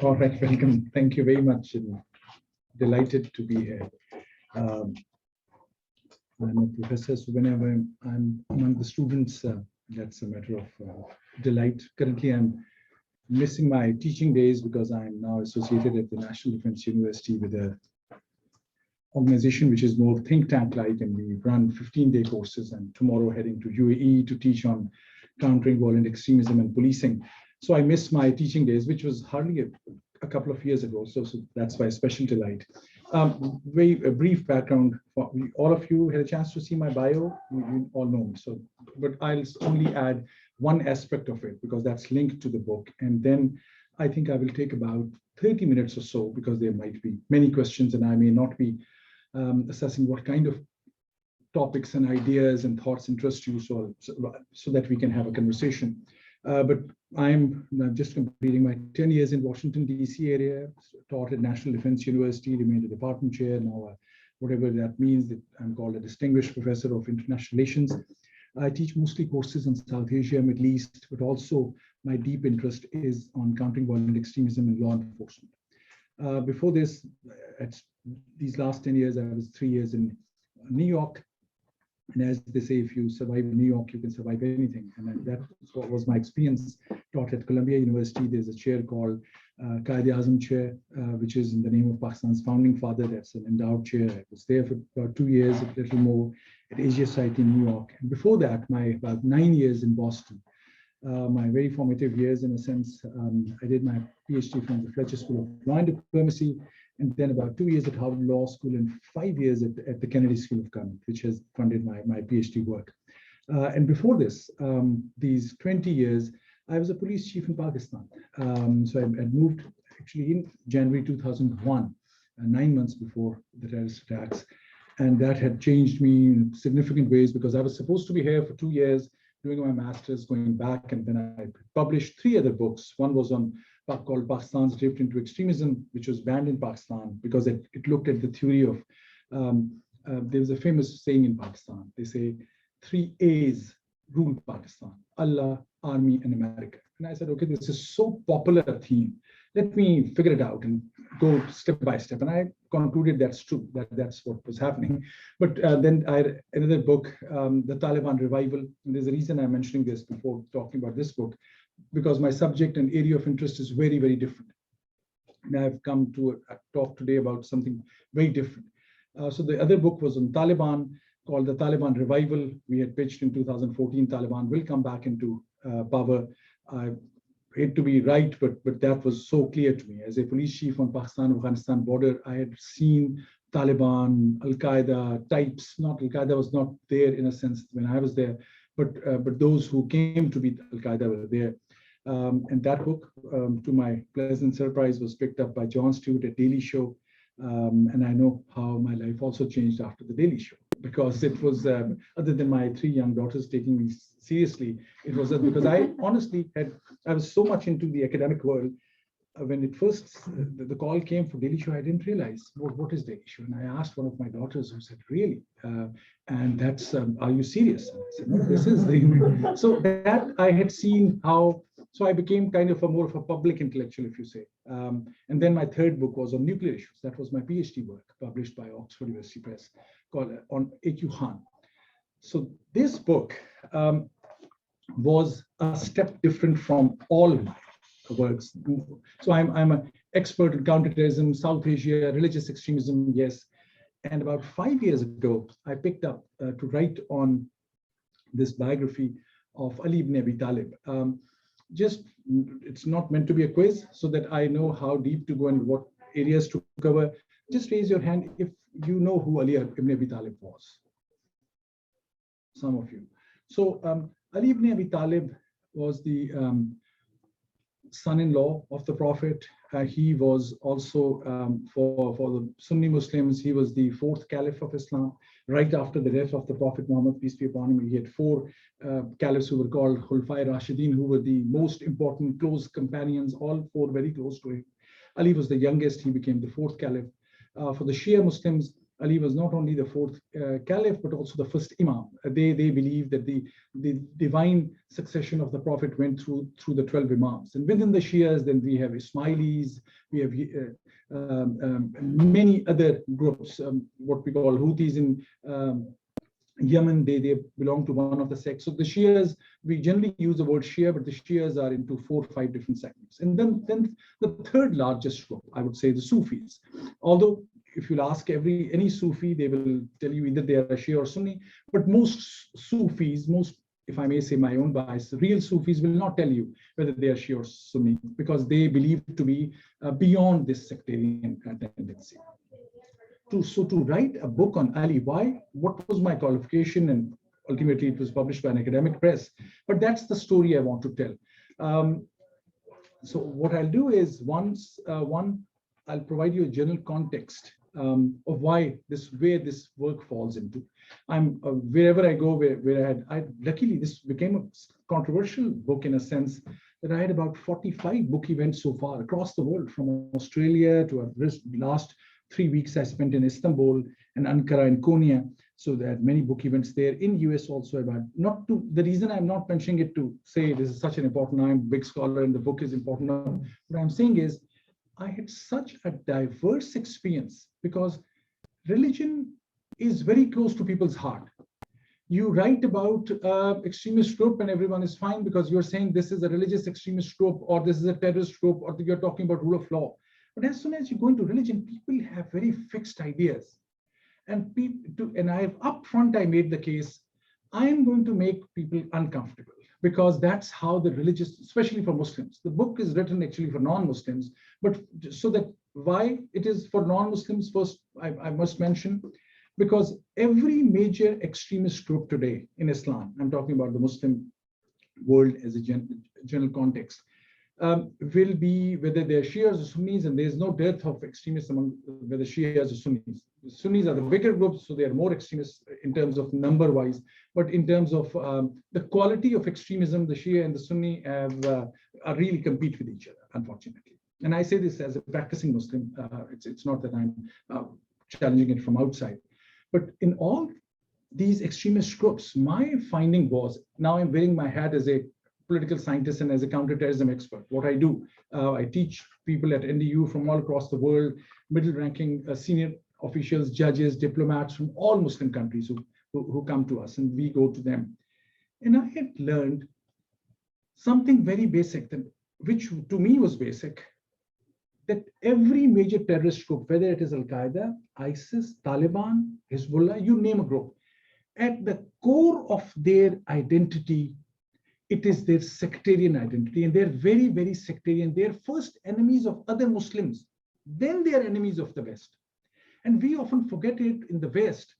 All right, welcome. Thank you very much. And delighted to be here. I'm a professor, so whenever I'm among the students, that's a matter of delight. Currently, I'm missing my teaching days because I'm now associated at the National Defense University with a organization which is more think tank-like, and we run 15-day courses, and tomorrow heading to UAE to teach on countering violent extremism and policing. So I miss my teaching days, which was hardly a couple of years ago. So that's my special delight. A brief background. For all of you had a chance to see my bio. You all know. So, but I'll only add one aspect of it because that's linked to the book. And then I think I will take about 30 minutes or so because there might be many questions and I may not be assessing what kind of topics and ideas and thoughts interest you, so that we can have a conversation. But I'm just completing my 10 years in Washington, D.C. area, taught at National Defense University, remained a department chair, now whatever that means, that I'm called a distinguished professor of international relations. I teach mostly courses on South Asia, Middle East, but also my deep interest is on countering violent extremism and law enforcement. Before this, these last 10 years, I was 3 years in New York. And as they say, if you survive New York, you can survive anything. And that was my experience. Taught at Columbia University. There's a chair called Quaid-e-Azam Chair, which is in the name of Pakistan's founding father. That's an endowed chair. I was there for about 2 years, a little more, at Asia Site in New York. And before that, about 9 years in Boston. My very formative years, in a sense. I did my PhD from the Fletcher School of Law and Diplomacy, and then about 2 years at Harvard Law School and 5 years at the Kennedy School of Government, which has funded my PhD work. And before this, these 20 years, I was a police chief in Pakistan. So I moved actually in January 2001, 9 months before the terrorist attacks. And that had changed me in significant ways because I was supposed to be here for 2 years, doing my master's, going back, and then I published 3 other books. One was called Pakistan's Drift into Extremism, which was banned in Pakistan because it looked at the theory of, there's a famous saying in Pakistan. They say 3 A's rule Pakistan: Allah, Army, and America. And I said, okay, this is so popular a theme. Let me figure it out and go step by step. And I concluded that's true, that's what was happening. But then I had another book, The Taliban Revival. And there's a reason I'm mentioning this before talking about this book, because my subject and area of interest is very, very different. And I've come to talk today about something very different. So the other book was on Taliban, called The Taliban Revival. We had pitched in 2014, Taliban will come back into power. I hate to be right, but that was so clear to me. As a police chief on Pakistan-Afghanistan border, I had seen Taliban, Al-Qaeda types. Not Al-Qaeda was not there in a sense when I was there, but those who came to be Al-Qaeda were there. And that book, to my pleasant surprise, was picked up by Jon Stewart at Daily Show. And I know how my life also changed after the Daily Show, because it was, other than my 3 young daughters taking me seriously, it was because I honestly I was so much into the academic world. When it first, the call came for Daily Show, I didn't realize what is Daily Show. And I asked one of my daughters, who said, really? And that's, are you serious? And I said, no, this is the, so that I had seen how, so I became kind of more of a public intellectual, if you say. And then my 3rd book was on nuclear issues. That was my PhD work, published by Oxford University Press, called on A.Q. Khan. So this book was a step different from all my works. So I'm an expert in counterterrorism, South Asia, religious extremism, yes. And about 5 years ago, I picked up to write on this biography of Ali ibn Abi Talib. It's not meant to be a quiz, so that I know how deep to go and what areas to cover. Just raise your hand if you know who Ali ibn Abi Talib was. Some of you. So Ali ibn Abi Talib was the son-in-law of the Prophet. He was also, for the Sunni Muslims, he was the 4th Caliph of Islam. Right after the death of the Prophet Muhammad, peace be upon him, he had 4 caliphs who were called Khulafai Rashidin, who were the most important close companions, all 4 very close to him. Ali was the youngest. He became the 4th Caliph. For the Shia Muslims, Ali was not only the fourth caliph, but also the first imam. They believe that the divine succession of the Prophet went through the 12 imams. And within the Shias, then we have Ismailis, we have many other groups, what we call Houthis in Yemen. They belong to one of the sects. So the Shias, we generally use the word Shia, but the Shias are into 4 or 5 different segments. And then the third largest group, I would say, the Sufis. Although if you'll ask any Sufi, they will tell you either they are a Shia or Sunni. But most Sufis, if I may say my own bias, real Sufis will not tell you whether they are Shia or Sunni, because they believe to be beyond this sectarian tendency. So to write a book on Ali, why? What was my qualification? And ultimately it was published by an academic press. But that's the story I want to tell. So what I'll do is I'll provide you a general context of where this work falls into. I'm wherever I go, where I luckily this became a controversial book in a sense that I had about 45 book events so far across the world, from Australia to the last 3 weeks I spent in Istanbul and Ankara and Konya. So there are many book events there in US also about the reason I'm not mentioning it to say this is such an important, I'm a big scholar and the book is important. What I'm saying is I had such a diverse experience because religion is very close to people's heart. You write about extremist group and everyone is fine because you're saying this is a religious extremist group or this is a terrorist group or you're talking about rule of law. But as soon as you go into religion, people have very fixed ideas. And I made the case, I'm going to make people uncomfortable because that's how the religious, especially for Muslims, the book is written actually for non-Muslims, but so that why it is for non-Muslims first, I must mention, because every major extremist group today in Islam, I'm talking about the Muslim world as a general context, will be whether they're Shias or Sunnis, and there's no dearth of extremists among whether Shias or Sunnis. The Sunnis are the bigger groups, so they are more extremists in terms of number-wise, but in terms of the quality of extremism, the Shia and the Sunni really compete with each other, unfortunately. And I say this as a practicing Muslim. It's not that I'm challenging it from outside. But in all these extremist groups, my finding was, now I'm wearing my hat as a political scientist and as a counterterrorism expert. What I do, I teach people at NDU from all across the world, middle-ranking senior officials, judges, diplomats from all Muslim countries who come to us, and we go to them. And I had learned something very basic, which to me was basic, that every major terrorist group, whether it is Al-Qaeda, ISIS, Taliban, Hezbollah, you name a group, at the core of their identity, it is their sectarian identity, and they're very, very sectarian. They're first enemies of other Muslims, then they are enemies of the West. And we often forget it in the West,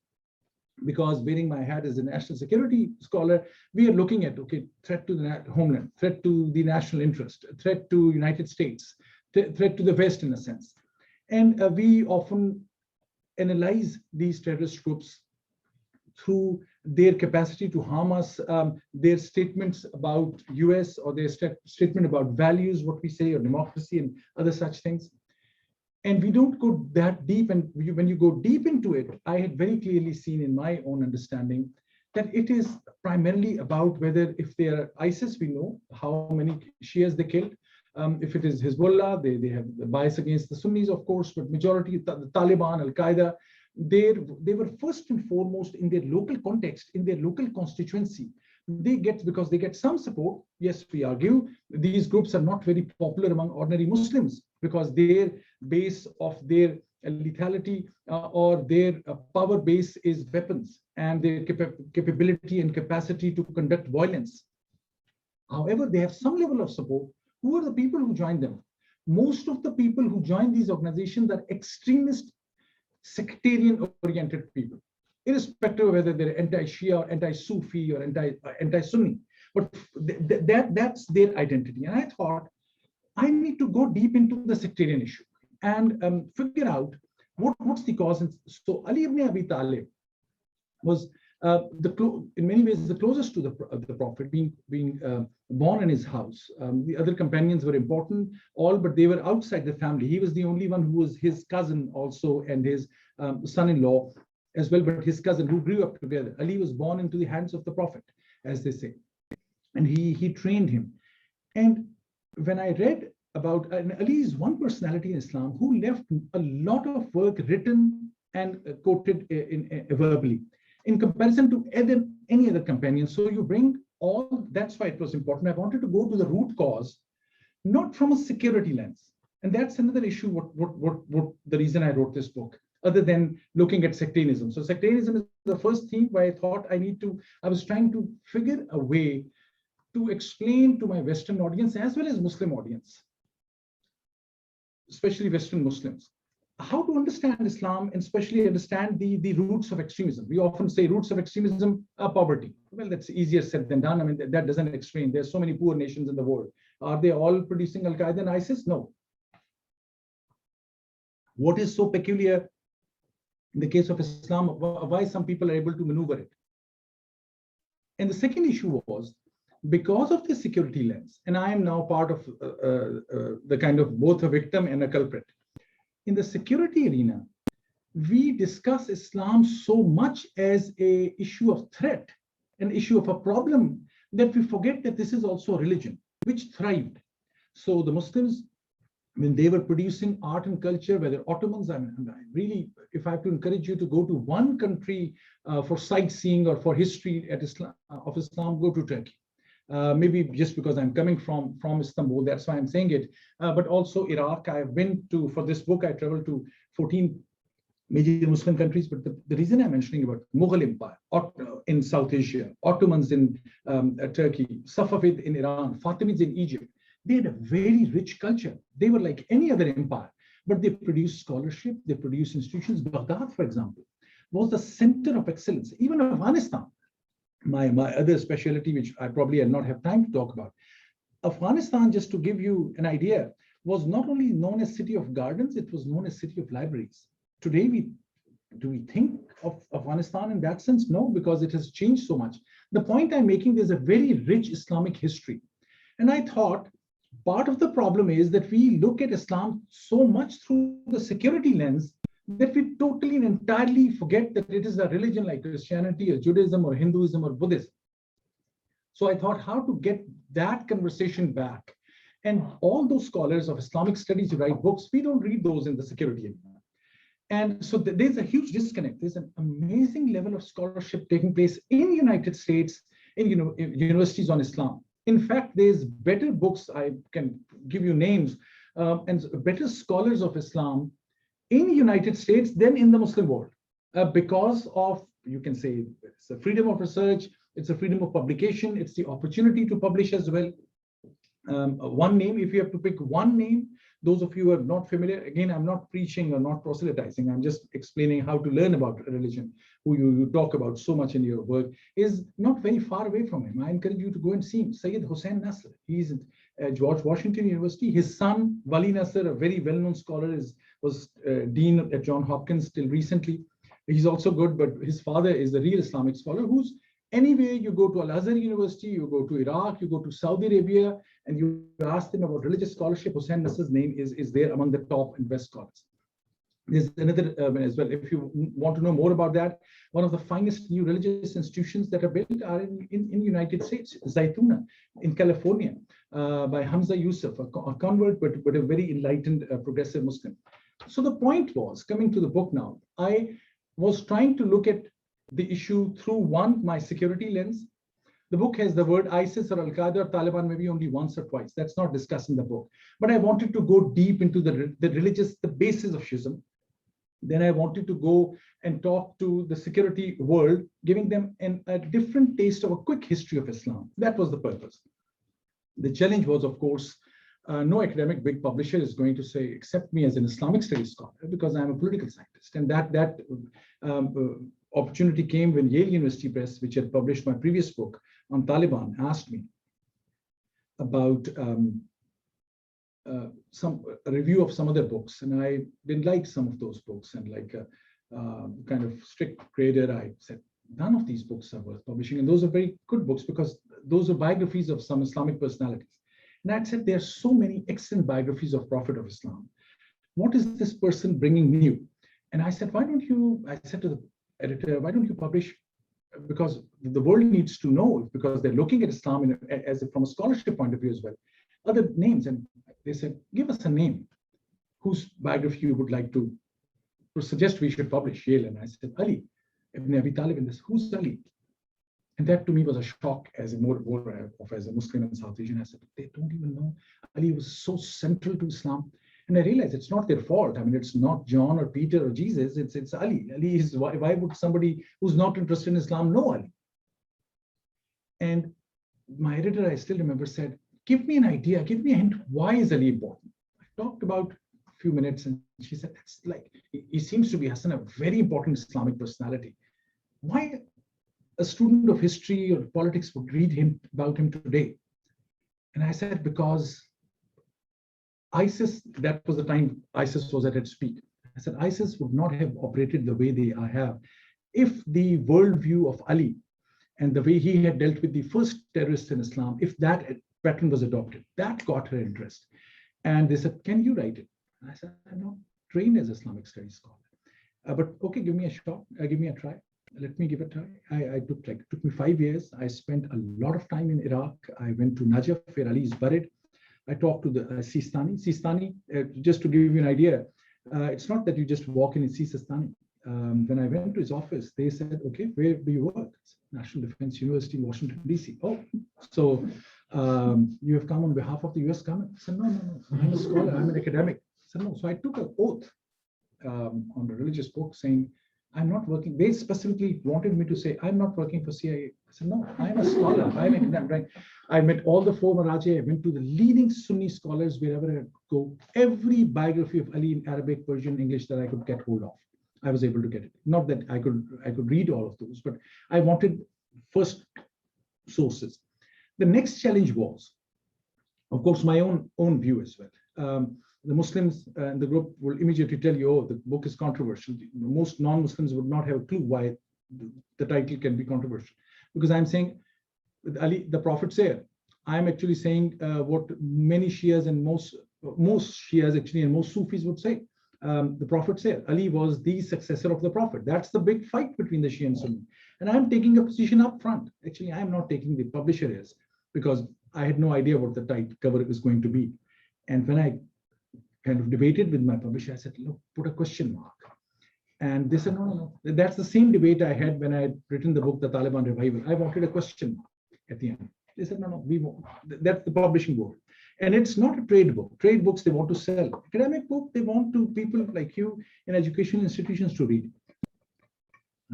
because wearing my hat as a national security scholar, we are looking at, okay, threat to the homeland, threat to the national interest, threat to United States, threat to the West in a sense. And we often analyze these terrorist groups through their capacity to harm us, their statements about US or their statement about values, what we say, or democracy and other such things. And we don't go that deep. And when you go deep into it, I had very clearly seen in my own understanding that it is primarily about whether, if they are ISIS, we know how many Shias they killed. If it is Hezbollah, they have the bias against the Sunnis, of course, but majority, the Taliban, Al-Qaeda, they were first and foremost in their local context, in their local constituency. Because they get some support. Yes, we argue these groups are not very popular among ordinary Muslims because their base of their lethality or their power base is weapons and their capability and capacity to conduct violence. However, they have some level of support. Who are the people who join them? Most of the people who join these organizations are extremist, sectarian-oriented people, irrespective of whether they're anti-Shia or anti-Sufi or anti-Sunni. But that's their identity. And I thought, I need to go deep into the sectarian issue and figure out what's the cause. And so Ali ibn Abi Talib was In many ways, the closest to the Prophet, being born in his house. The other companions were important, all, but they were outside the family. He was the only one who was his cousin also, and his son-in-law as well, but his cousin who grew up together. Ali was born into the hands of the Prophet, as they say, and he trained him. And when I read about, and Ali is one personality in Islam who left a lot of work written and quoted verbally, in comparison to any other companion. So you bring all, that's why it was important. I wanted to go to the root cause, not from a security lens. And that's another issue, what the reason I wrote this book, other than looking at sectarianism. So sectarianism is the first theme where I thought I was trying to figure a way to explain to my Western audience as well as Muslim audience, especially Western Muslims, how to understand Islam, and especially understand the roots of extremism. We often say roots of extremism are poverty. Well, that's easier said than done. I mean, that doesn't explain. There's so many poor nations in the world. Are they all producing Al-Qaeda and ISIS? No. What is so peculiar in the case of Islam, why some people are able to maneuver it? And the second issue was, because of the security lens, and I am now part of the kind of both a victim and a culprit. In the security arena, we discuss Islam so much as an issue of threat, an issue of a problem, that we forget that this is also a religion which thrived. So the Muslims, when they were producing art and culture, whether Ottomans, I really, if I have to encourage you to go to one country for sightseeing or for history of Islam, go to Turkey. Maybe just because I'm coming from Istanbul, that's why I'm saying it. But also Iraq. I've been to, for this book, I traveled to 14 major Muslim countries. But the reason I'm mentioning about Mughal Empire in South Asia, Ottomans in Turkey, Safavid in Iran, Fatimids in Egypt, they had a very rich culture. They were like any other empire, but they produced scholarship, they produced institutions. Baghdad, for example, was the center of excellence. Even Afghanistan, my other specialty, which I probably will not have time to talk about. Afghanistan, just to give you an idea, was not only known as City of Gardens, it was known as City of Libraries. Today, do we think of Afghanistan in that sense? No, because it has changed so much. The point I'm making, there's a very rich Islamic history. And I thought part of the problem is that we look at Islam so much through the security lens that we totally and entirely forget that it is a religion like Christianity or Judaism or Hinduism or Buddhism. So I thought how to get that conversation back. And all those scholars of Islamic studies who write books, we don't read those in the security area. And so there's a huge disconnect. There's an amazing level of scholarship taking place in the United States, in universities on Islam. In fact, there's better books, I can give you names, and better scholars of Islam in the United States than in the Muslim world, because of, you can say, it's a freedom of research, it's a freedom of publication, it's the opportunity to publish as well. One name, if you have to pick one name, those of you who are not familiar, again, I'm not preaching or not proselytizing, I'm just explaining how to learn about religion, who you talk about so much in your work, is not very far away from him. I encourage you to go and see him, Sayyid Hussain Nasr. He's at George Washington University. His son, Wali Nasr, a very well-known scholar, was dean at Johns Hopkins till recently. He's also good, but his father is a real Islamic scholar who's, anyway, you go to Al-Azhar University, you go to Iraq, you go to Saudi Arabia, and you ask them about religious scholarship, Hussain Nasr's name is there among the top and best scholars. There's another as well. If you want to know more about that, one of the finest new religious institutions that are built are in the United States, Zaytuna in California, by Hamza Yusuf, a convert, but a very enlightened progressive Muslim. So the point was, coming to the book now, I was trying to look at the issue through my security lens. The book has the word ISIS or Al-Qaeda or Taliban maybe only once or twice. That's not discussed in the book. But I wanted to go deep into the basis of Shiism. Then I wanted to go and talk to the security world, giving them a different taste of a quick history of Islam. That was the purpose. The challenge was, of course, no academic big publisher is going to say, accept me as an Islamic studies scholar, because I'm a political scientist. And that opportunity came when Yale University Press, which had published my previous book on Taliban, asked me about a review of some other books. And I didn't like some of those books. And like a kind of strict grader, I said, none of these books are worth publishing. And those are very good books because those are biographies of some Islamic personalities. And I said, there are so many excellent biographies of Prophet of Islam. What is this person bringing new? And I said, I said to the editor, why don't you publish? Because the world needs to know, because they're looking at Islam from a scholarship point of view as well, other names. And they said, give us a name whose biography you would like to suggest we should publish. Yale. And I said, Ali ibn Abi Talib. And this, who's Ali? And that to me was a shock as a as a Muslim in South Asian. I said, they don't even know. Ali was so central to Islam. And I realized it's not their fault. I mean, it's not John or Peter or Jesus. It's Ali. Ali is, why would somebody who's not interested in Islam know Ali? And my editor, I still remember, said, give me an idea, give me a hint. Why is Ali important? I talked about a few minutes and she said, that's like, he seems to be, Hassan, a very important Islamic personality. Why a student of history or politics would read about him today? And I said, because ISIS, that was the time ISIS was at its peak. I said, ISIS would not have operated the way they have if the worldview of Ali and the way he had dealt with the first terrorists in Islam, if that pattern was adopted. That got her interest. And they said, can you write it? And I said, I'm not trained as Islamic studies scholar. But okay, give me a shot, give me a try. Let me give it a try. It took me 5 years. I spent a lot of time in Iraq. I went to Najaf, where Ali is buried. I talked to the Sistani. Sistani, just to give you an idea, it's not that you just walk in and see Sistani. When I went to his office, they said, okay, where do you work? National Defense University, Washington, D.C. Oh, so you have come on behalf of the US government? I said, no, I'm a scholar, I'm an academic. I said, no. So I took an oath on the religious book saying, I'm not working. They specifically wanted me to say, I'm not working for CIA. I said, no, I'm a scholar. I'm an academic. I met all the four Maraji. I went to the leading Sunni scholars wherever I go. Every biography of Ali in Arabic, Persian, English that I could get hold of, I was able to get it. Not that I could read all of those, but I wanted first sources. The next challenge was, of course, my own view as well. The Muslims in the group will immediately tell you, oh, the book is controversial. Most non-Muslims would not have a clue why the title can be controversial. Because I'm saying, with Ali, the Prophet's Heir, I'm actually saying what many Shias and most Shias actually and most Sufis would say. The Prophet's Heir. Ali was the successor of the Prophet. That's the big fight between the Shia and Sunni. And I'm taking a position up front. Actually, I'm not taking the publisher is, because I had no idea what the title cover was going to be. And when I kind of debated with my publisher, I said, look, put a question mark. And they said, no. That's the same debate I had when I had written the book, The Taliban Revival. I wanted a question mark at the end. They said, no, we won't. That's the publishing board. And it's not a trade book. Trade books, they want to sell. Academic book, they want to people like you in educational institutions to read.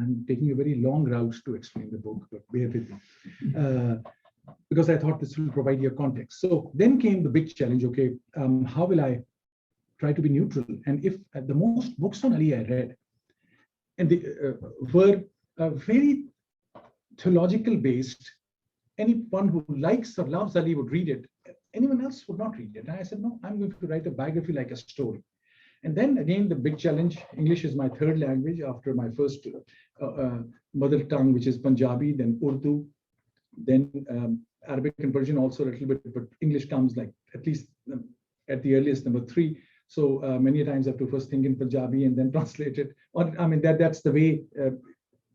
I'm taking a very long route to explain the book, but bear with me. Because I thought this will provide you a context. So then came the big challenge, okay, how will I try to be neutral? And if the most books on Ali I read, and they were very theological based, anyone who likes or loves Ali would read it. Anyone else would not read it. And I said, no, I'm going to write a biography like a story. And then again, the big challenge, English is my third language after my first mother tongue, which is Punjabi, then Urdu, then Arabic and Persian also a little bit, but English comes like at least at the earliest number 3. So many times I have to first think in Punjabi and then translate it. Or I mean, that's the way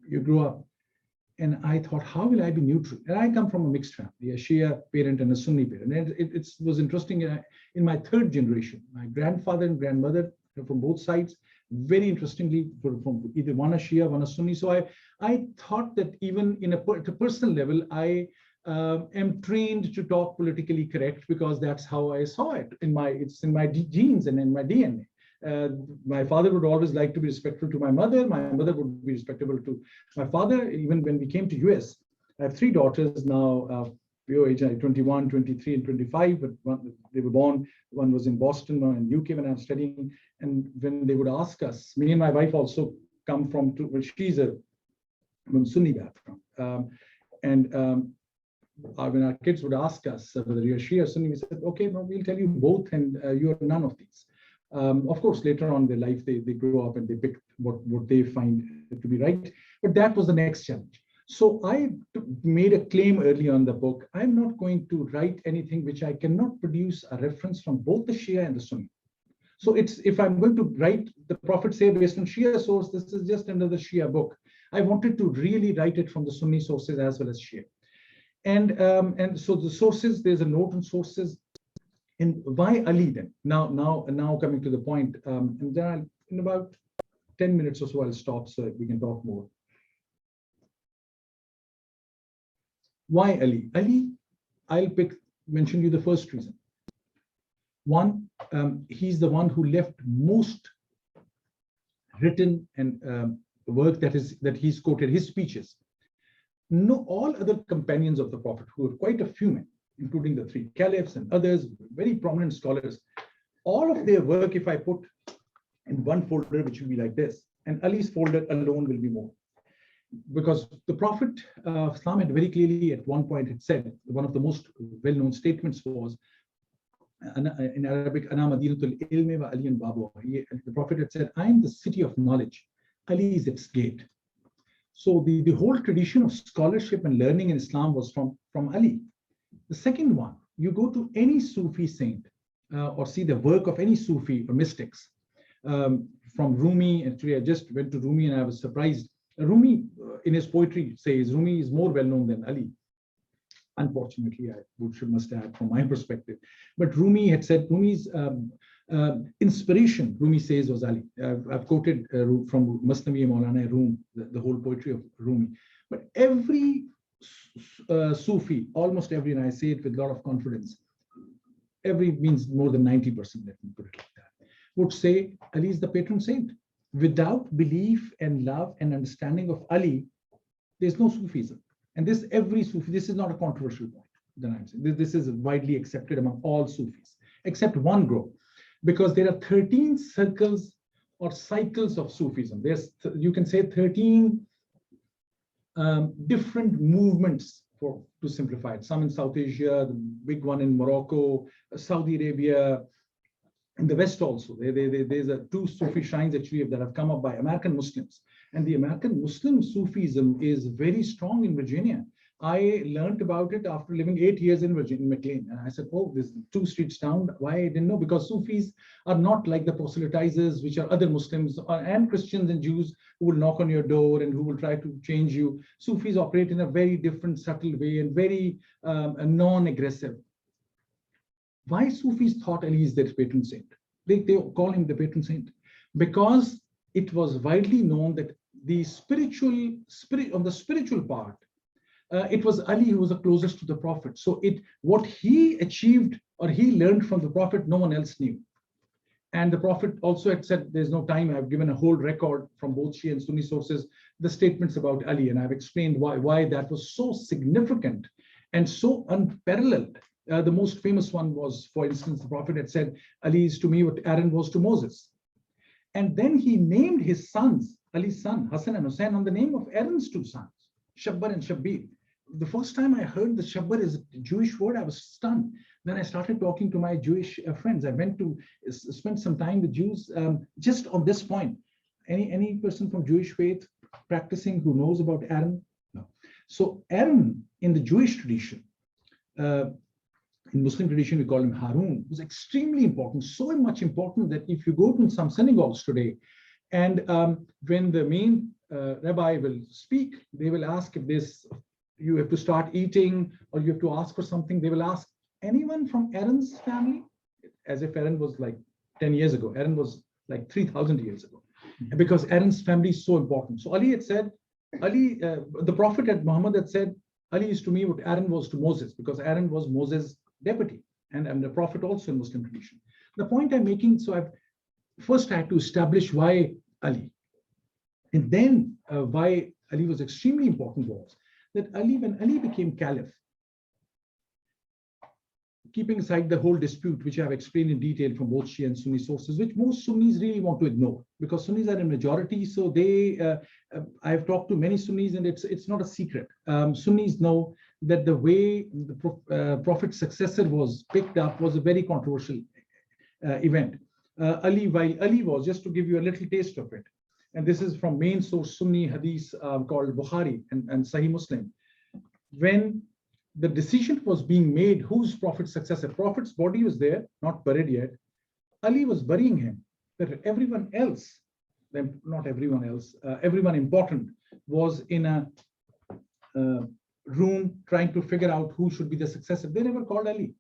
you grew up. And I thought, how will I be neutral? And I come from a mixed family, a Shia parent and a Sunni parent. And it was interesting in my third generation, my grandfather and grandmother from both sides, very interestingly, from either one a Shia, one a Sunni. So I thought that even in at a personal level, I am trained to talk politically correct because that's how I saw it. It's in my genes and in my DNA. My father would always like to be respectful to my mother. My mother would be respectable to my father. Even when we came to US, I have 3 daughters now. Your age, 21, 23, and 25. But they were born. One was in Boston, one in UK when I was studying. And when they would ask us, me and my wife also come from. Well, she's a Sunni background. When our kids would ask us whether you're Shia or Sunni, we said, okay, no, we'll tell you both, and you're none of these. Of course, later on in their life, they grow up and they pick what they find to be right. But that was the next challenge. So I made a claim early on in the book. I'm not going to write anything which I cannot produce a reference from both the Shia and the Sunni. So it's, if I'm going to write the Prophet say based on Shia source, this is just another Shia book. I wanted to really write it from the Sunni sources as well as Shia. And so the sources, there's a note on sources. And why Ali then? Now coming to the point, and then in about 10 minutes or so, I'll stop so we can talk more. Why Ali? Ali, I'll mention you the first reason. One, he's the one who left most written and work that he's quoted, his speeches. No, all other companions of the Prophet, who were quite a few men, including the three caliphs and others, very prominent scholars, all of their work, if I put in one folder, which will be like this, and Ali's folder alone will be more. Because the Prophet of Islam had very clearly at one point had said, one of the most well-known statements was, in Arabic, Ana Madinatul Ilmi wa Ali Babu. The Prophet had said, I am the city of knowledge. Ali is its gate. So the whole tradition of scholarship and learning in Islam was from Ali. The second one, you go to any Sufi saint or see the work of any Sufi or mystics, from Rumi. Actually, I just went to Rumi and I was surprised. Rumi, in his poetry, says Rumi is more well-known than Ali. Unfortunately, I must add from my perspective. But Rumi had said, Rumi's inspiration, Rumi says, was Ali. I've quoted from Masnavi Maulana Rum, the whole poetry of Rumi. But every Sufi, almost every, and I say it with a lot of confidence, every means more than 90%, let me put it like that, would say Ali is the patron saint. Without belief and love and understanding of Ali, there's no Sufism. And this, every Sufi, this is not a controversial point that I'm saying. This is widely accepted among all Sufis, except one group, because there are 13 circles or cycles of Sufism. There's, you can say, 13 different movements, to simplify it. Some in South Asia, the big one in Morocco, Saudi Arabia, in the West also. There's two Sufi shrines actually that have come up by American Muslims. And the American Muslim Sufism is very strong in Virginia. I learned about it after living 8 years in Virginia, McLean. And I said, oh, this is 2 streets down. Why? I didn't know. Because Sufis are not like the proselytizers, which are other Muslims and Christians and Jews who will knock on your door and who will try to change you. Sufis operate in a very different, subtle way and very non-aggressive. Why Sufis thought Ali is their patron saint? They call him the patron saint because it was widely known that the on the spiritual part, it was Ali who was the closest to the Prophet. So what he achieved or he learned from the Prophet, no one else knew. And the Prophet also had said, there's no time, I've given a whole record from both Shia and Sunni sources, the statements about Ali, and I've explained why that was so significant and so unparalleled. The most famous one was, for instance, the Prophet had said, Ali is to me what Aaron was to Moses. And then he named his sons, Ali's son, Hassan and Hussein, on the name of Aaron's 2 sons, Shabbar and Shabbir. The first time I heard the Shabbar is a Jewish word, I was stunned. Then I started talking to my Jewish friends. I went to spend some time with Jews just on this point. Any person from Jewish faith practicing who knows about Aaron? No. So Aaron in the Jewish tradition, in Muslim tradition, we call him Harun, was extremely important, so much important that if you go to some synagogues today, and when the main rabbi will speak, they will ask if you have to start eating or you have to ask for something, they will ask anyone from Aaron's family, as if Aaron was like 10 years ago. Aaron was like 3,000 years ago, because Aaron's family is so important. So Ali had said, the Prophet Muhammad had said, Ali is to me what Aaron was to Moses, because Aaron was Moses' deputy, and the Prophet also in Muslim tradition. The point I'm making, so I had to establish why Ali, and then why Ali was extremely important was that when Ali became caliph, keeping aside the whole dispute, which I have explained in detail from both Shia and Sunni sources, which most Sunnis really want to ignore, because Sunnis are in majority. So I've talked to many Sunnis, and it's not a secret. Sunnis know that the way the Prophet's successor was picked up was a very controversial event. while Ali was, just to give you a little taste of it, and this is from main source Sunni hadith called Bukhari and Sahih Muslim, when the decision was being made, who's Prophet's successor? Prophet's body was there, not buried yet. Ali was burying him. That everyone else, not everyone else, everyone important was in a room trying to figure out who should be the successor. They never called Ali.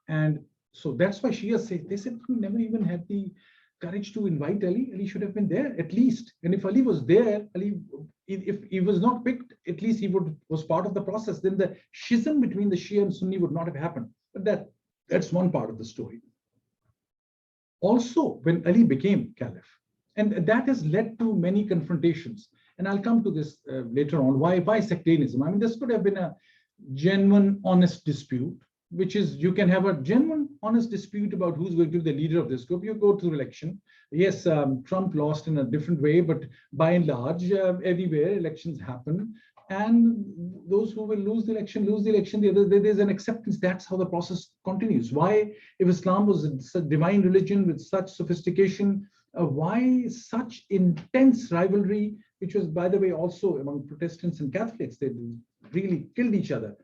And so that's why Shia say, they said, we never even had the courage to invite Ali. Ali should have been there at least. And if Ali was there, Ali, if he was not picked, at least he was part of the process. Then the schism between the Shia and Sunni would not have happened. But that's one part of the story. Also, when Ali became caliph, and that has led to many confrontations. And I'll come to this later on. Why sectarianism? I mean, this could have been a genuine, honest dispute, which is you can have a genuine, honest dispute about who's going to be the leader of this group. You go through election. Yes, Trump lost in a different way, but by and large, everywhere elections happen. And those who will lose the election, lose the election. There's an acceptance. That's how the process continues. Why, if Islam was a divine religion with such sophistication, why such intense rivalry, which was, by the way, also among Protestants and Catholics? They really killed each other.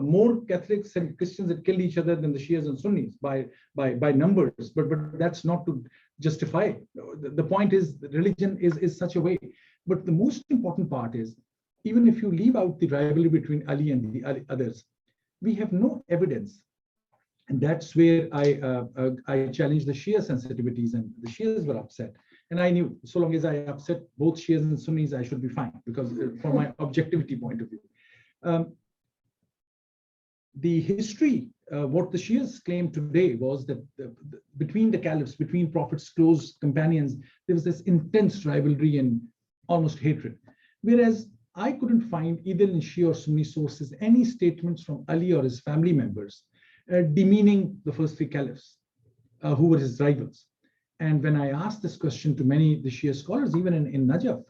More Catholics and Christians had killed each other than the Shias and Sunnis by numbers. But that's not to justify. The point is, the religion is such a way. But the most important part is, even if you leave out the rivalry between Ali and the others, we have no evidence. And that's where I challenged the Shia sensitivities, and the Shias were upset. And I knew, so long as I upset both Shias and Sunnis, I should be fine, because from my objectivity point of view. The history, what the Shias claim today was that between the caliphs, between Prophet's close companions, there was this intense rivalry and almost hatred. Whereas I couldn't find either in Shia or Sunni sources any statements from Ali or his family members demeaning the first three caliphs who were his rivals. And when I asked this question to many the Shia scholars, even in Najaf,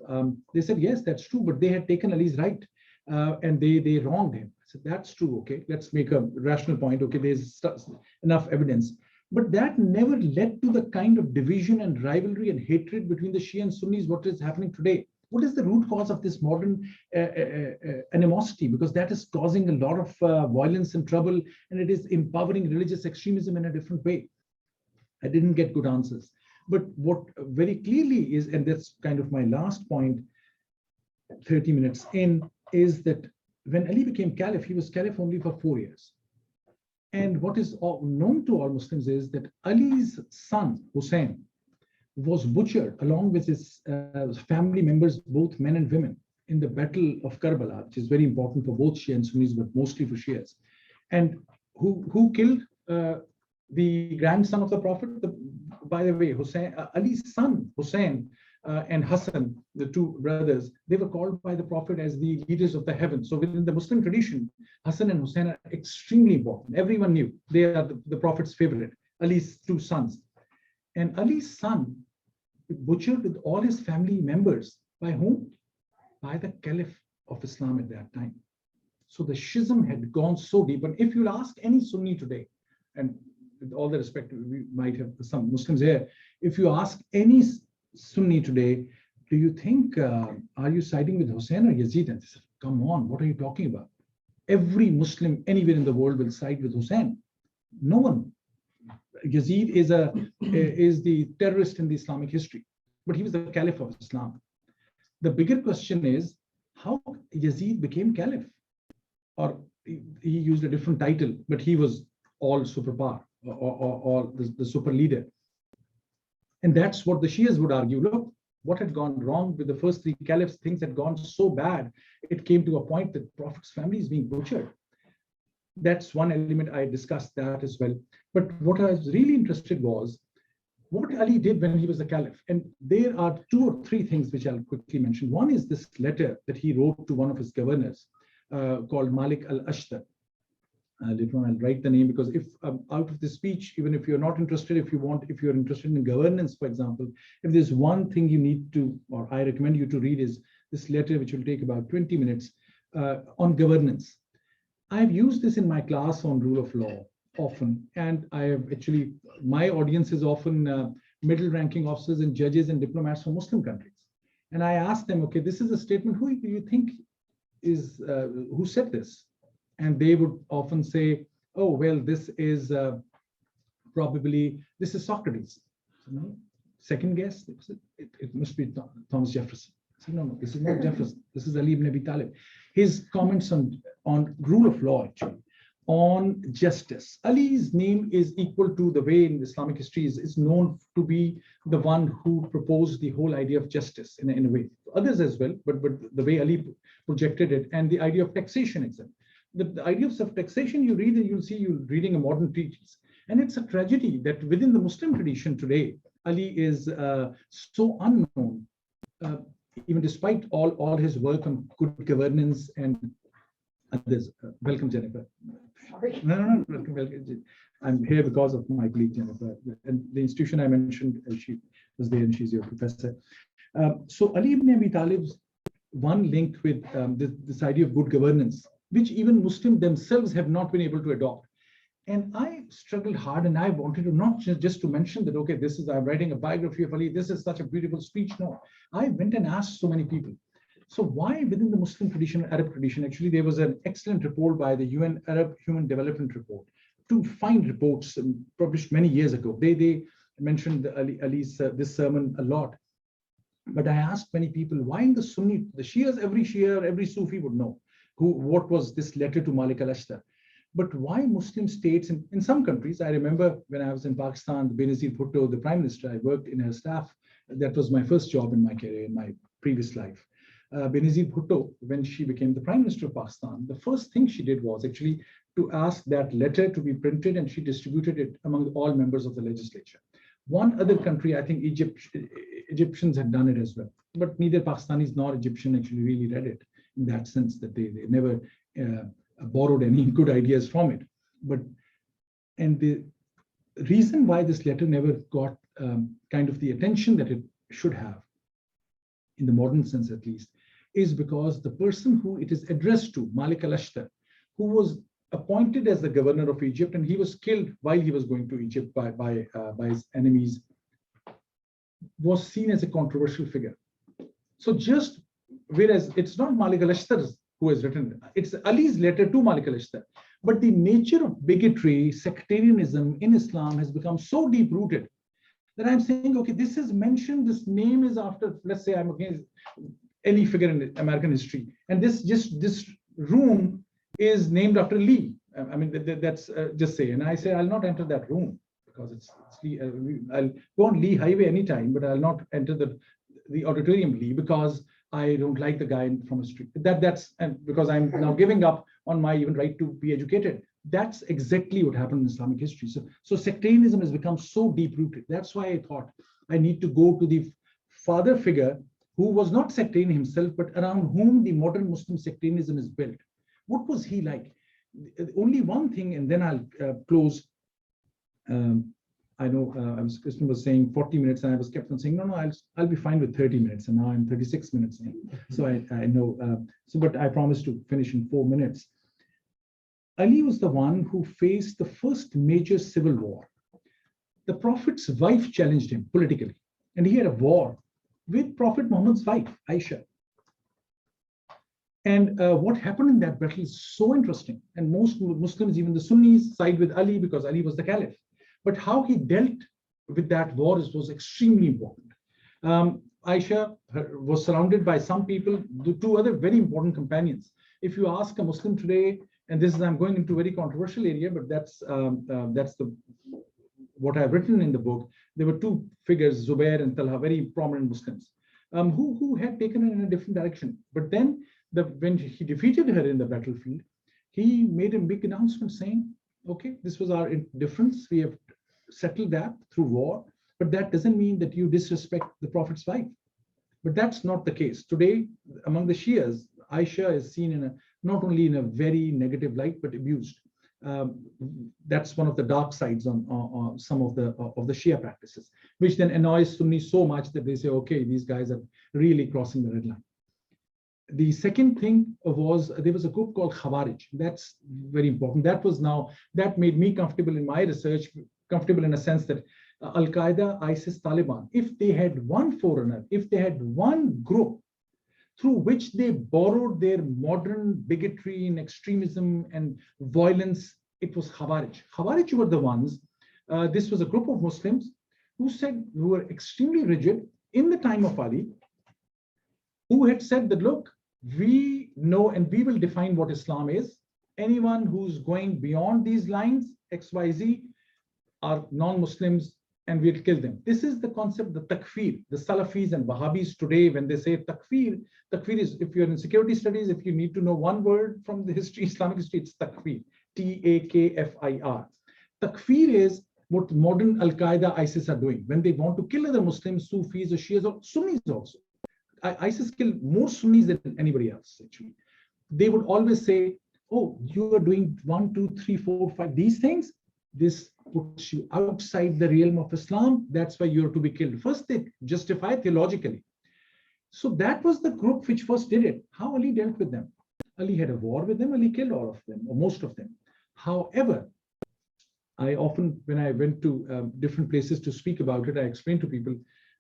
they said, yes, that's true, but they had taken Ali's right and they wronged him. I said, that's true, okay, let's make a rational point, okay, there's enough evidence. But that never led to the kind of division and rivalry and hatred between the Shia and Sunnis, what is happening today. What is the root cause of this modern animosity? Because that is causing a lot of violence and trouble, and it is empowering religious extremism in a different way. I didn't get good answers. But what very clearly is, and that's kind of my last point, 30 minutes in, is that when Ali became caliph, he was caliph only for 4 years. And what is known to all Muslims is that Ali's son, Hussein, was butchered along with his family members, both men and women, in the Battle of Karbala, which is very important for both Shia and Sunnis, but mostly for Shias. And who killed the grandson of the Prophet? By the way, Ali's son, Hussein, and Hassan, the two brothers, they were called by the Prophet as the leaders of the heavens. So within the Muslim tradition, Hassan and Hussein are extremely important. Everyone knew they are the Prophet's favorite, Ali's two sons. And Ali's son butchered with all his family members. By whom? By the Caliph of Islam at that time. So the schism had gone so deep. And if you'll ask any Sunni today, and with all the respect, we might have some Muslims here, if you ask any Sunni today, do you think, are you siding with Hussein or Yazid? And they say, come on, what are you talking about? Every Muslim anywhere in the world will side with Hussein. No one. Yazid is the terrorist in the Islamic history, but he was the caliph of Islam. The bigger question is how Yazid became caliph, or he used a different title, but he was all superpower or the super leader. And that's what the Shias would argue. Look, what had gone wrong with the first three caliphs? Things had gone so bad, it came to a point that Prophet's family is being butchered. That's one element. I discussed that as well. But what I was really interested was what Ali did when he was the caliph. And there are 2 or 3 things which I'll quickly mention. One is this letter that he wrote to one of his governors called Malik al-Ashtar. Later on, I'll write the name, because if out of this speech, even if you're not interested, if you're interested in governance, for example, if there's one thing you need to, or I recommend you to read, is this letter, which will take about 20 minutes on governance. I've used this in my class on rule of law. often, and I have actually, my audience is often middle-ranking officers and judges and diplomats from Muslim countries. And I asked them, okay, this is a statement, who do you think is, who said this? And they would often say, oh, well, this is probably, this is Socrates. So, no, second guess, it must be Thomas Jefferson. I said, no, this is not Jefferson. This is Ali ibn Abi Talib. His comments on rule of law, actually, on justice. Ali's name is equal to the way in Islamic history is known to be the one who proposed the whole idea of justice in a way. Others as well, but the way Ali projected it, and the idea of taxation itself. The idea of self-taxation, you read and you'll see you're reading a modern treatise. And it's a tragedy that within the Muslim tradition today, Ali is so unknown, even despite all his work on good governance and others. Welcome, Jennifer. Sorry. No, welcome. I'm here because of my colleague, Jennifer. And the institution I mentioned, she was there and she's your professor. So Ali ibn Abi Talib's one link with this idea of good governance, which even Muslims themselves have not been able to adopt. And I struggled hard, and I wanted to not just to mention that, okay, this is, I'm writing a biography of Ali, this is such a beautiful speech. No, I went and asked so many people. So why within the Muslim tradition, Arab tradition, actually there was an excellent report by the UN Arab Human Development Report, two fine reports published many years ago. They mentioned Ali's this sermon a lot. But I asked many people, why in the Sunni, the Shias, every Shia, every Sufi would know what was this letter to Malik al-Ashtar. But why Muslim states in some countries? I remember when I was in Pakistan, Benazir Bhutto, the prime minister, I worked in her staff. That was my first job in my career, in my previous life. Benazir Bhutto, when she became the prime minister of Pakistan, the first thing she did was actually to ask that letter to be printed, and she distributed it among all members of the legislature. One other country, I think Egyptians had done it as well, but neither Pakistanis nor Egyptian actually really read it in that sense that they never borrowed any good ideas from it. And the reason why this letter never got kind of the attention that it should have, in the modern sense at least, is because the person who it is addressed to, Malik al-Ashtar, who was appointed as the governor of Egypt, and he was killed while he was going to Egypt by his enemies, was seen as a controversial figure. So just, whereas it's not Malik al-Ashtar who has written it, it's Ali's letter to Malik al-Ashtar. But the nature of bigotry, sectarianism in Islam has become so deep-rooted that I'm saying, okay, this is mentioned, this name is after, let's say I'm against any figure in American history. And this room is named after Lee. I mean, that's just say, and I say, I'll not enter that room because it's Lee. I'll go on Lee Highway anytime, but I'll not enter the auditorium Lee because I don't like the guy from the street. That's and because I'm now giving up on my even right to be educated. That's exactly what happened in Islamic history. So sectarianism has become so deep-rooted. That's why I thought I need to go to the father figure who was not sectarian himself, but around whom the modern Muslim sectarianism is built. What was he like? Only one thing, and then I'll close. I know Krishna was saying 40 minutes, and I was kept on saying, no, I'll be fine with 30 minutes, and now I'm 36 minutes in. So I know, but I promised to finish in 4 minutes. Ali was the one who faced the first major civil war. The Prophet's wife challenged him politically, and he had a war with Prophet Muhammad's wife, Aisha. And what happened in that battle is so interesting. And most Muslims, even the Sunnis, side with Ali because Ali was the caliph. But how he dealt with that war was extremely important. Aisha was surrounded by some people, the two other very important companions. If you ask a Muslim today, and this is, I'm going into a very controversial area, but that's what I've written in the book. There were two figures, Zubair and Talha, very prominent Muslims, who had taken it in a different direction. But then when he defeated her in the battlefield, he made a big announcement saying, okay, this was our difference. We have settled that through war, but that doesn't mean that you disrespect the Prophet's wife. But that's not the case. Today, among the Shias, Aisha is seen not only in a very negative light, but abused. That's one of the dark sides on some of the Shia practices, which then annoys Sunnis so much that they say, okay, these guys are really crossing the red line. The second thing was there was a group called Khawarij. That's very important. That made me comfortable in my research, comfortable in a sense that Al-Qaeda, ISIS, Taliban, if they had one forerunner, if they had one group through which they borrowed their modern bigotry and extremism and violence, it was Khawarij. Khawarij were the ones, this was a group of Muslims who were extremely rigid in the time of Ali, who had said that, look, we know and we will define what Islam is. Anyone who's going beyond these lines, XYZ, are non-Muslims, and we'll kill them. This is the concept, the takfir. The Salafis and Wahhabis today, when they say takfir, takfir is, if you're in security studies, if you need to know one word from the history, Islamic history, it's takfir, Takfir. Takfir is what modern Al-Qaeda, ISIS are doing. When they want to kill other Muslims, Sufis or Shias or Sunnis also. ISIS killed more Sunnis than anybody else, actually. They would always say, oh, you are doing 1, 2, 3, 4, 5, these things. This puts you outside the realm of Islam. That's why you're to be killed. First, they justify theologically. So that was the group which first did it. How Ali dealt with them? Ali had a war with them. Ali killed all of them, or most of them. However, I often, when I went to different places to speak about it, I explained to people,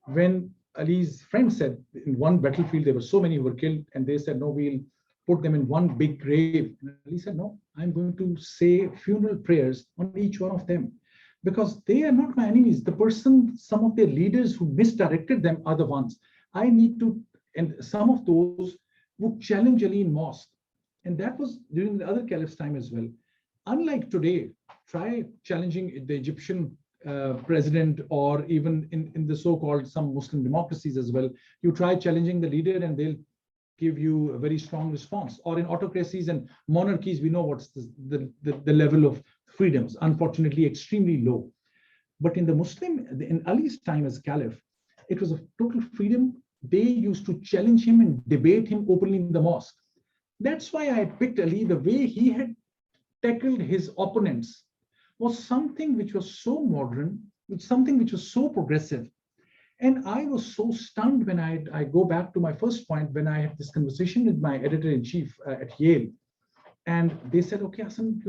when Ali's friend said in one battlefield, there were so many who were killed, and they said, no, we'll put them in one big grave. And Ali said, no, I'm going to say funeral prayers on each one of them, because they are not my enemies. The person, some of their leaders who misdirected them are the ones. I need to, and some of those would challenge Ali in mosque. And that was during the other caliph's time as well. Unlike today, try challenging the Egyptian president, or even in the so-called some Muslim democracies as well. You try challenging the leader and they'll give you a very strong response. Or in autocracies and monarchies, we know what's the level of freedoms, unfortunately extremely low. But in in Ali's time as caliph, it was a total freedom. They used to challenge him and debate him openly in the mosque. That's why I picked Ali. The way he had tackled his opponents was something which was so modern, something which was so progressive. And I was so stunned when I go back to my first point, when I had this conversation with my editor-in-chief at Yale. And they said, okay, Hassan,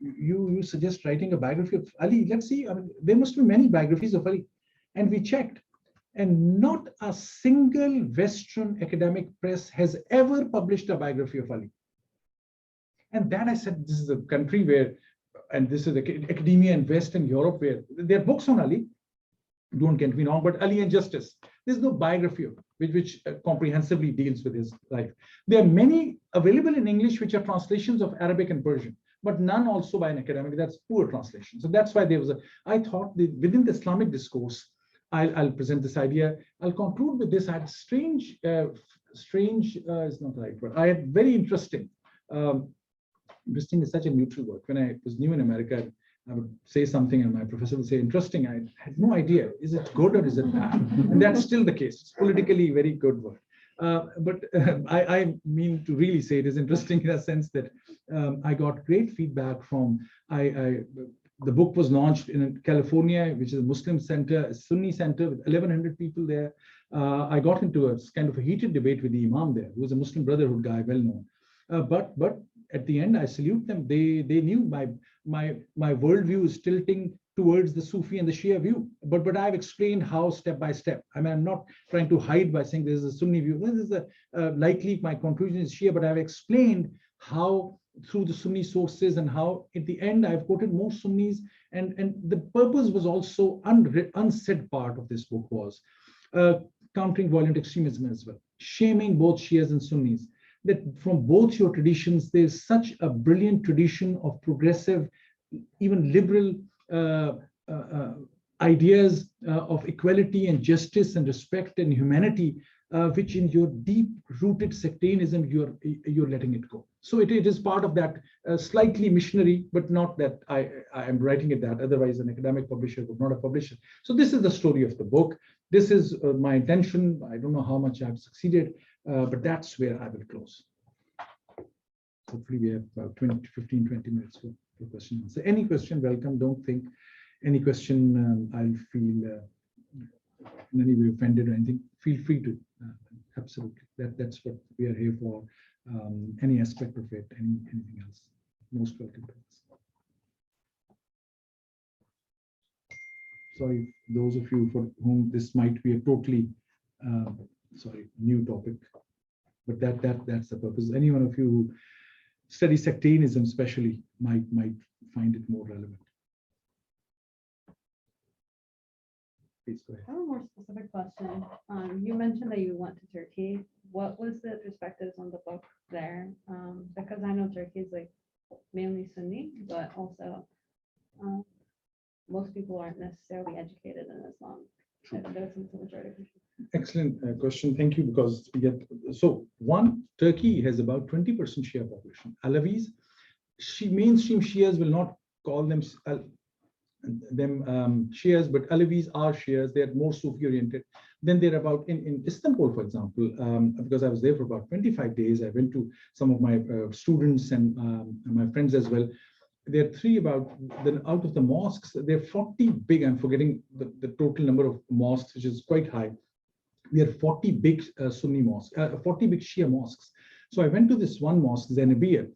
you suggest writing a biography of Ali. Let's see, I mean, there must be many biographies of Ali. And we checked. And not a single Western academic press has ever published a biography of Ali. And that I said, this is a country where, and this is the academia in West and Europe, where there are books on Ali, don't get me wrong, but Ali and Justice, there's no biography of which comprehensively deals with his life. There are many available in English, which are translations of Arabic and Persian, but none also by an academic. That's poor translation. So that's why there was I thought that within the Islamic discourse, I'll present this idea. I'll conclude with this. I had strange is not the right word. I had very interesting. Interesting is such a neutral word. When I was new in America, I would say something and my professor would say, interesting. I had no idea. Is it good or is it bad? And that's still the case. It's politically very good word. But I mean to really say it is interesting in a sense that I got great feedback from, the book was launched in California, which is a Muslim center, a Sunni center with 1,100 people there. I got into a kind of a heated debate with the Imam there, who was a Muslim Brotherhood guy, well known. But at the end, I salute them. They knew my worldview is tilting towards the Sufi and the Shia view. But I've explained how step by step. I mean, I'm not trying to hide by saying this is a Sunni view. This is likely my conclusion is Shia, but I've explained how through the Sunni sources and how at the end I've quoted more Sunnis. And the purpose was also unsaid part of this book was countering violent extremism as well, shaming both Shias and Sunnis. That from both your traditions, there's such a brilliant tradition of progressive, even liberal ideas of equality and justice and respect and humanity, which in your deep-rooted sectarianism, you're letting it go. So it is part of that slightly missionary, but not that I am writing it that. Otherwise, an academic publisher would not have published it. So this is the story of the book. This is my intention. I don't know how much I've succeeded. But that's where I will close. Hopefully we have about 15, 20 minutes for questions. So any question, welcome. Don't think any question I'll feel in any way offended or anything. Feel free to absolutely. That's what we are here for. Any aspect of it, anything else, most welcome to us. Sorry, those of you for whom this might be a totally new topic, but that's the purpose. Any one of you who study sectarianism especially might find it more relevant. Please go ahead. I have a more specific question. You mentioned that you went to Turkey. What was the perspectives on the book there? Because I know Turkey is like mainly Sunni, but also most people aren't necessarily educated in Islam. There's some majority. Excellent question. Thank you. Because we get Turkey has about 20% Shia population. Alawis, mainstream Shias will not call them Shias, but Alawis are Shias. They are more Sufi oriented. Then they're about in Istanbul, for example, because I was there for about 25 days. I went to some of my students and my friends as well. There are out of the mosques, there are 40 big, I'm forgetting the total number of mosques, which is quite high. We have 40 big Sunni mosques, 40 big Shia mosques. So I went to this one mosque, Zainabiyya,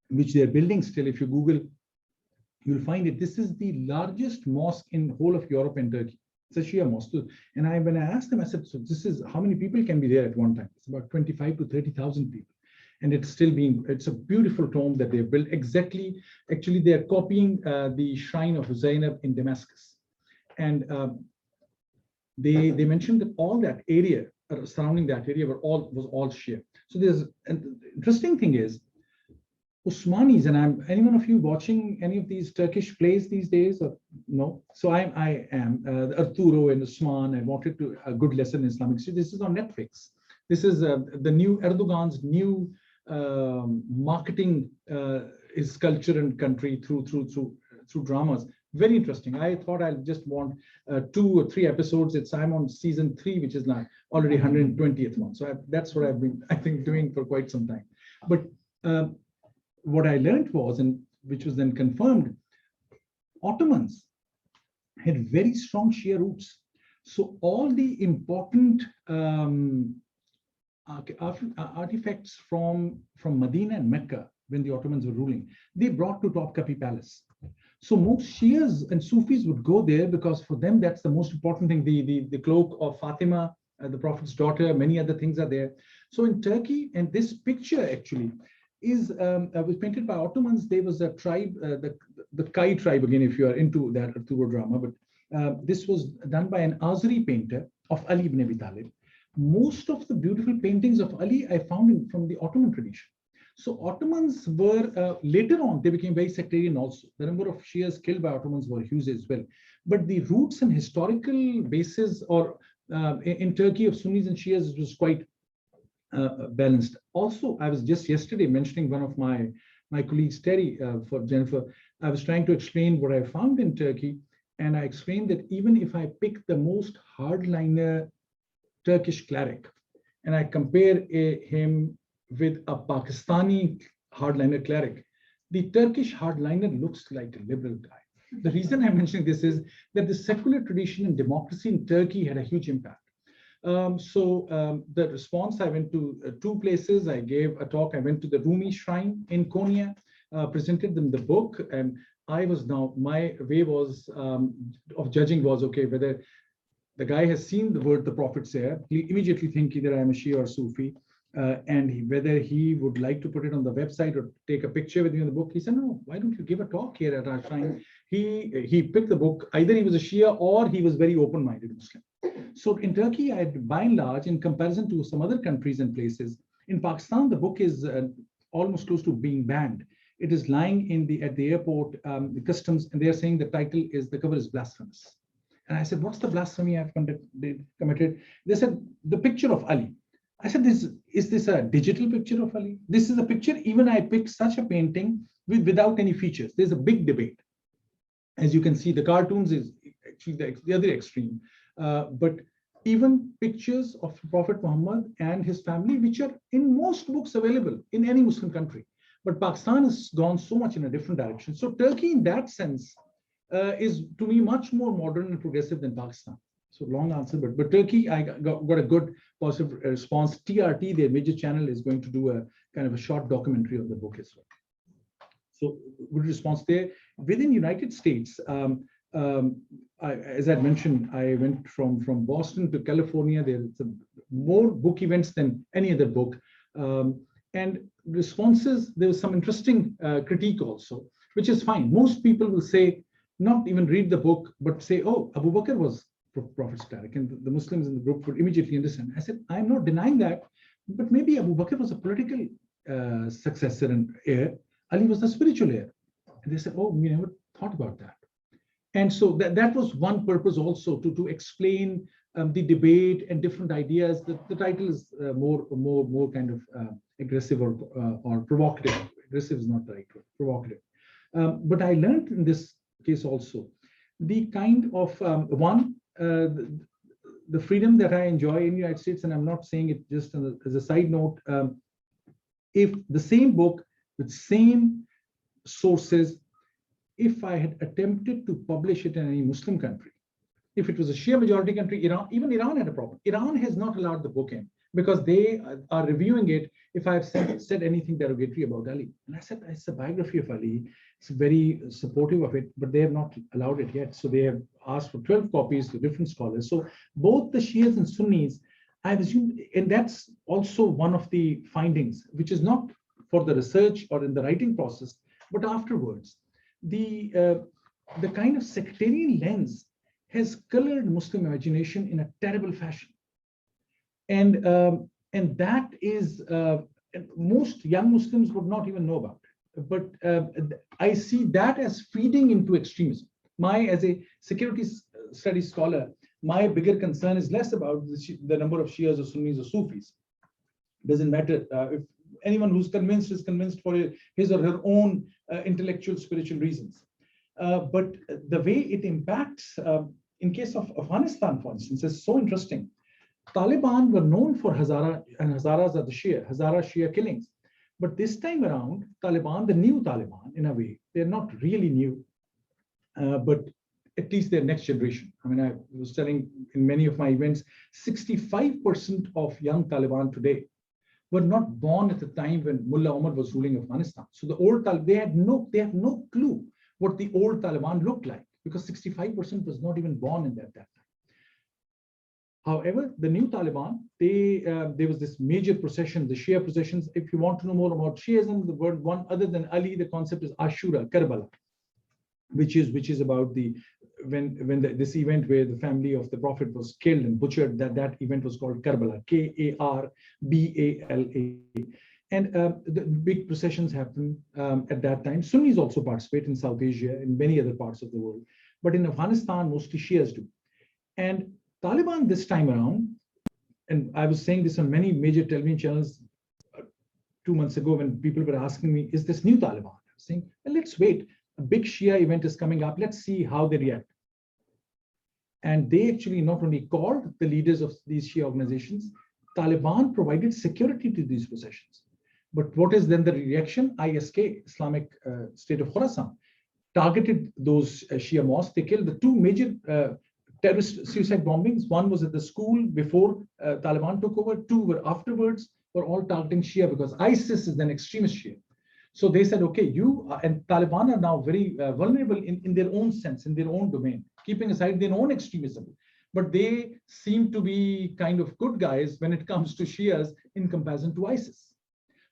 which they're building still. If you Google, you'll find it. This is the largest mosque in the whole of Europe and Turkey. It's a Shia mosque. And when I asked them, I said, so this is how many people can be there at one time? It's about 25 to 30,000 people. And it's a beautiful tomb that they've built actually, they're copying the shrine of Zainab in Damascus. And they mentioned that all that area, surrounding that area was all Shia. So an interesting thing is, Usmanis, and any one of you watching any of these Turkish plays these days? Or no? So I am Arturo and Usman. I wanted a good lesson in Islamic history. This is on Netflix. This is the new Erdogan's new marketing his culture and country through dramas. Very interesting. I thought I'll just want 2 or 3 episodes. I'm on season 3, which is now already 120th one. So that's what I've been, I think, doing for quite some time. But what I learned was, and which was then confirmed, Ottomans had very strong Shia roots. So all the important artifacts from Medina and Mecca, when the Ottomans were ruling, they brought to Topkapi Palace. So most Shias and Sufis would go there because for them that's the most important thing. The cloak of Fatima, the Prophet's daughter, many other things are there. So in Turkey, and this picture actually was painted by Ottomans. There was a tribe, the Kai tribe, again, if you are into that Arturo drama, but this was done by an Azeri painter of Ali ibn Abi Talib. Most of the beautiful paintings of Ali I found from the Ottoman tradition. So Ottomans were, later on, they became very sectarian also. The number of Shias killed by Ottomans were huge as well. But the roots and historical basis in Turkey of Sunnis and Shias was quite balanced. Also, I was just yesterday mentioning one of my colleagues, Terry, for Jennifer. I was trying to explain what I found in Turkey. And I explained that even if I pick the most hardliner Turkish cleric, and I compare him with a Pakistani hardliner cleric, the Turkish hardliner looks like a liberal guy. The reason I'm mentioning this is that the secular tradition and democracy in Turkey had a huge impact. The response, I went to 2 places. I gave a talk. I went to the Rumi shrine in Konya, presented them the book, and my way was of judging was, okay, whether the guy has seen the word the Prophet said, he immediately think either I'm a Shia or Sufi, and whether he would like to put it on the website or take a picture with me in the book. He said, no, why don't you give a talk here at our shrine? He picked the book. Either he was a Shia or he was very open-minded Muslim. So in Turkey, by and large, in comparison to some other countries and places, in Pakistan, the book is almost close to being banned. It is lying at the airport, the customs, and they're saying the cover is blasphemous. And I said, what's the blasphemy I've committed? They said, the picture of Ali. I said, is this a digital picture of Ali? This is a picture, even I picked such a painting without any features. There's a big debate. As you can see, the cartoons is actually the other extreme. But even pictures of Prophet Muhammad and his family, which are in most books available in any Muslim country. But Pakistan has gone so much in a different direction. So Turkey, in that sense, is to me much more modern and progressive than Pakistan. So long answer, but Turkey, I got a good positive response. TRT, their major channel, is going to do a kind of a short documentary of the book as well. So good response there. Within United States, as I mentioned, I went from Boston to California. There's more book events than any other book. And responses, there was some interesting critique also, which is fine. Most people will say, not even read the book, but say, oh, Abu Bakr was Prophet's cleric, and the Muslims in the group would immediately understand. I said, I'm not denying that, but maybe Abu Bakr was a political successor and heir. Ali was the spiritual heir. And they said, oh, we never thought about that. And so that was one purpose also, to explain the debate and different ideas. The title is more kind of aggressive or provocative. Aggressive is not the right word, provocative. But I learned in this case also the kind of the freedom that I enjoy in the United States, and I'm not saying it just as a side note. If the same book with same sources, if I had attempted to publish it in any Muslim country, if it was a Shia majority country, Iran, even Iran had a problem. Iran has not allowed the book in because they are reviewing it if I have said anything derogatory about Ali. And I said, it's a biography of Ali. It's very supportive of it, but they have not allowed it yet. So they have asked for 12 copies to different scholars. So both the Shias and Sunnis, I've assumed, and that's also one of the findings, which is not for the research or in the writing process, but afterwards. The kind of sectarian lens has colored Muslim imagination in a terrible fashion. And that is, most young Muslims would not even know about it. But I see that as feeding into extremism. As a security studies scholar, my bigger concern is less about the number of Shias or Sunnis or Sufis. Doesn't matter. If anyone who's convinced is convinced for his or her own intellectual, spiritual reasons. But the way it impacts, in case of Afghanistan, for instance, is so interesting. Taliban were known for Hazara, and Hazaras are the Shia, Hazara Shia killings. But this time around, Taliban, the new Taliban, in a way, they're not really new, but at least they're next generation. I mean, I was telling in many of my events, 65% of young Taliban today were not born at the time when Mullah Omar was ruling Afghanistan. So the old Taliban, they have no clue what the old Taliban looked like, because 65% was not even born in that time. However, the new Taliban, there was this major procession, the Shia processions. If you want to know more about Shiism, the word one other than Ali, the concept is Ashura, Karbala, which is about this event where the family of the Prophet was killed and butchered. That event was called Karbala, Karbala. And the big processions happen at that time. Sunnis also participate in South Asia and many other parts of the world. But in Afghanistan, mostly Shias do. And Taliban this time around, and I was saying this on many major television channels 2 months ago when people were asking me, is this new Taliban? I was saying, well, let's wait. A big Shia event is coming up. Let's see how they react. And they actually not only called the leaders of these Shia organizations, Taliban provided security to these processions. But what is then the reaction? ISK, Islamic State of Khorasan, targeted those Shia mosques. They killed the two major terrorist suicide bombings. One was at the school before Taliban took over. Two were afterwards, were all targeting Shia because ISIS is an extremist Shia. So they said, okay, you and Taliban are now very vulnerable in their own sense, in their own domain, keeping aside their own extremism. But they seem to be kind of good guys when it comes to Shias in comparison to ISIS.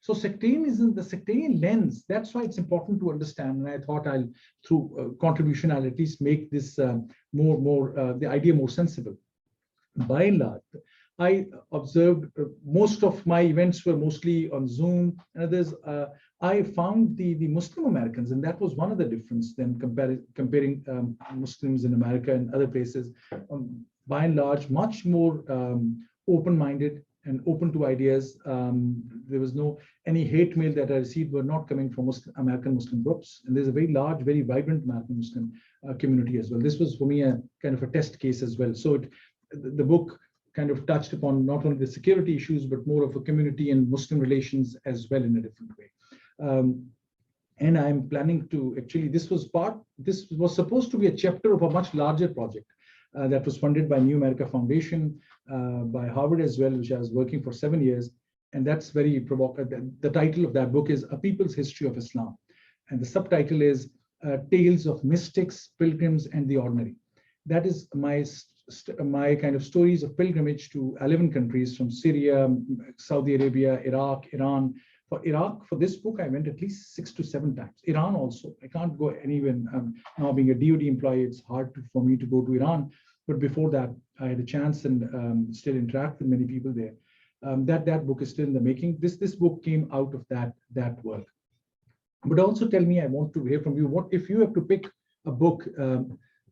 So sectarianism, the sectarian lens, that's why it's important to understand. And I thought through contribution, I'll at least make this the idea more sensible. By and large, I observed most of my events were mostly on Zoom and others. I found the Muslim Americans, and that was one of the difference then comparing Muslims in America and other places, by and large, much more open-minded and open to ideas. There was any hate mail that I received were not coming from American Muslim groups. And there's a very large, very vibrant American Muslim community as well. This was for me a kind of a test case as well. So the book kind of touched upon not only the security issues, but more of a community and Muslim relations as well in a different way. And I'm planning to, actually, this was supposed to be a chapter of a much larger project. that was funded by New America Foundation, by Harvard as well, which I was working for 7 years. And that's very provocative. The title of that book is A People's History of Islam. And the subtitle is Tales of Mystics, Pilgrims, and the Ordinary. That is my kind of stories of pilgrimage to 11 countries, from Syria, Saudi Arabia, Iraq, Iran. For Iraq, for this book, I went at least 6 to 7 times. Iran also. I can't go anywhere. Now being a DoD employee, it's hard for me to go to Iran. But before that, I had a chance and still interact with many people there. That book is still in the making. This book came out of that work. But also tell me, I want to hear from you, what if you have to pick a book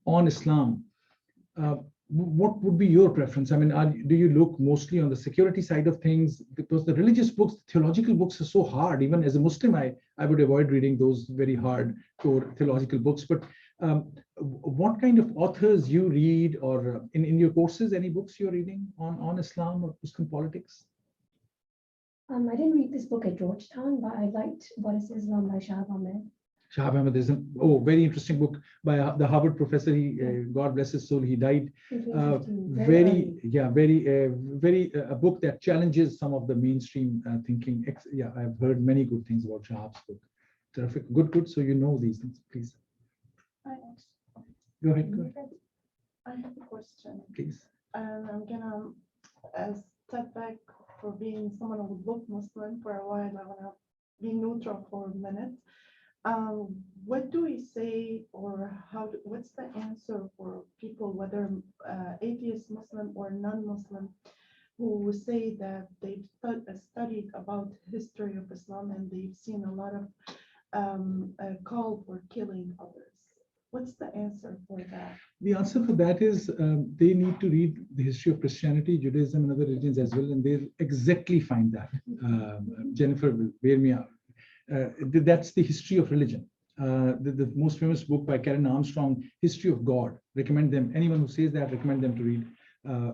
on Islam, what would be your preference? I mean, do you look mostly on the security side of things? Because the religious books, theological books are so hard. Even as a Muslim, I would avoid reading those very hard theological books. But what kind of authors you read, or in your courses, any books you're reading on Islam or Muslim politics? I didn't read this book at Georgetown, but I liked What is Islam by Shia Ahmed. Shia Ahmed is very interesting book by the Harvard professor. God bless his soul, he died. A book that challenges some of the mainstream thinking. I've heard many good things about Shahab's book. Terrific, good. So you know these things, please. Go ahead. I have a question. Please. And I'm gonna step back for being someone who looked Muslim for a while. I wanna be neutral for a minute. What do we say, or what's the answer for people, whether atheist Muslim or non-Muslim, who say that they've studied about history of Islam and they've seen a lot of call for killing others? What's the answer for that? The answer for that is they need to read the history of Christianity, Judaism, and other religions as well, and they'll exactly find that. Jennifer will bear me out. That's the history of religion. The most famous book by Karen Armstrong, History of God. Recommend them. Anyone who says that, recommend them to read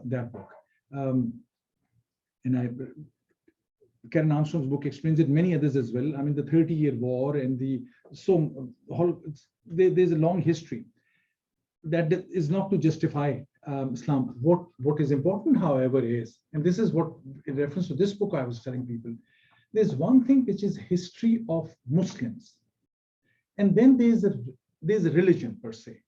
that book. Karen Armstrong's book explains it. Many others as well. I mean, the 30-year war and there's a long history. That is not to justify Islam. What is important, however, is, and this is what, in reference to this book, I was telling people, there's one thing which is history of Muslims, and then there's a religion per se.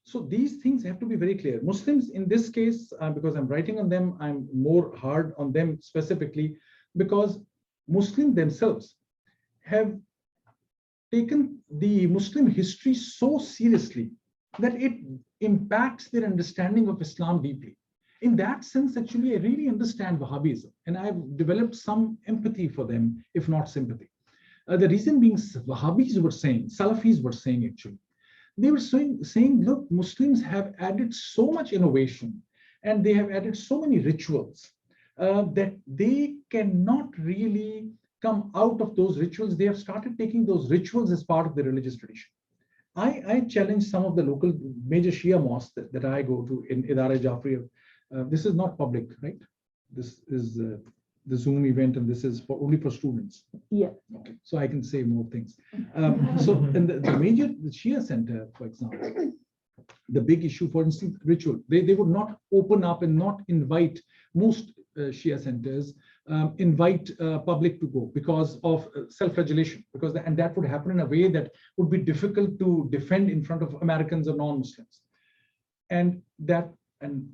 So these things have to be very clear. Muslims, in this case, because I'm writing on them, I'm more hard on them specifically, because Muslims themselves have taken the Muslim history so seriously that it impacts their understanding of Islam deeply. In that sense, actually, I really understand Wahhabism, and I've developed some empathy for them, if not sympathy. The reason being, Wahhabis were saying, Salafis were saying, actually, they were saying, look, Muslims have added so much innovation, and they have added so many rituals that they cannot really come out of those rituals. They have started taking those rituals as part of the religious tradition. I challenge some of the local major Shia mosques that I go to in Idara Jafri. This is not public, right? This is the Zoom event, and this is only for students. Yeah. Okay. So I can say more things. So in the Shia center, for example, the big issue, for instance, ritual. They would not open up and not invite most Shia centers, invite public to go because of self-flagellation, and that would happen in a way that would be difficult to defend in front of Americans or non-Muslims. And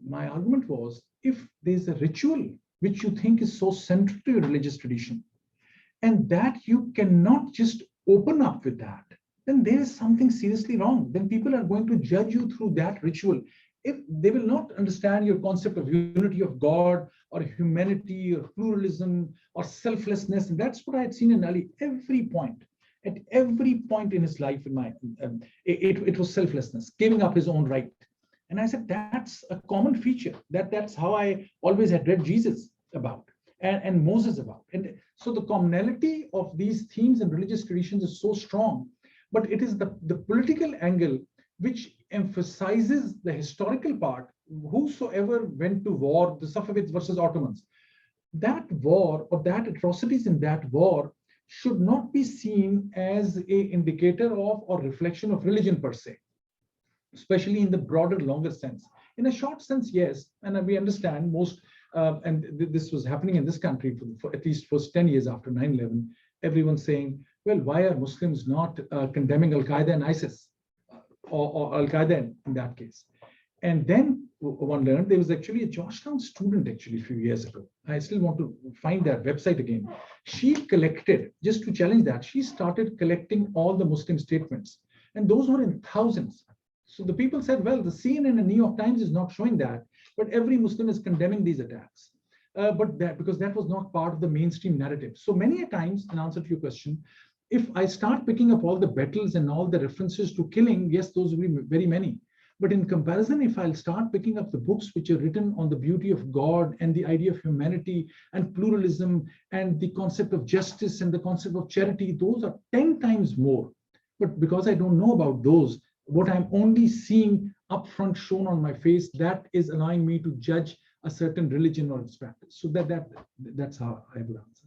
my argument was, if there's a ritual which you think is so central to your religious tradition, and that you cannot just open up with that, then there is something seriously wrong. Then people are going to judge you through that ritual. If they will not understand your concept of unity of God or humanity or pluralism or selflessness, and that's what I had seen in Ali. At every point in his life, it was selflessness, giving up his own right. And I said, that's a common feature. That's how I always had read Jesus about and Moses about. And so the commonality of these themes and religious traditions is so strong, but it is the political angle which emphasizes the historical part. Whosoever went to war, the Safavids versus Ottomans, that war or that atrocities in that war should not be seen as an indicator of or reflection of religion per se, especially in the broader, longer sense. In a short sense, yes. And we understand most, this was happening in this country for at least first 10 years after 9/11, everyone's saying, well, why are Muslims not condemning Al-Qaeda and ISIS or Al-Qaeda in that case? And then one learned there was actually a Georgetown student actually a few years ago. I still want to find that website again. She collected, just to challenge that, she started collecting all the Muslim statements. And those were in thousands. So the people said, well, the CNN and New York Times is not showing that, but every Muslim is condemning these attacks. Because that was not part of the mainstream narrative. So many a times, in answer to your question, if I start picking up all the battles and all the references to killing, yes, those will be very many. But in comparison, if I'll start picking up the books which are written on the beauty of God and the idea of humanity and pluralism and the concept of justice and the concept of charity, those are 10 times more. But because I don't know about those, what I'm only seeing upfront shown on my face, that is allowing me to judge a certain religion or its practice. So that's how I would answer.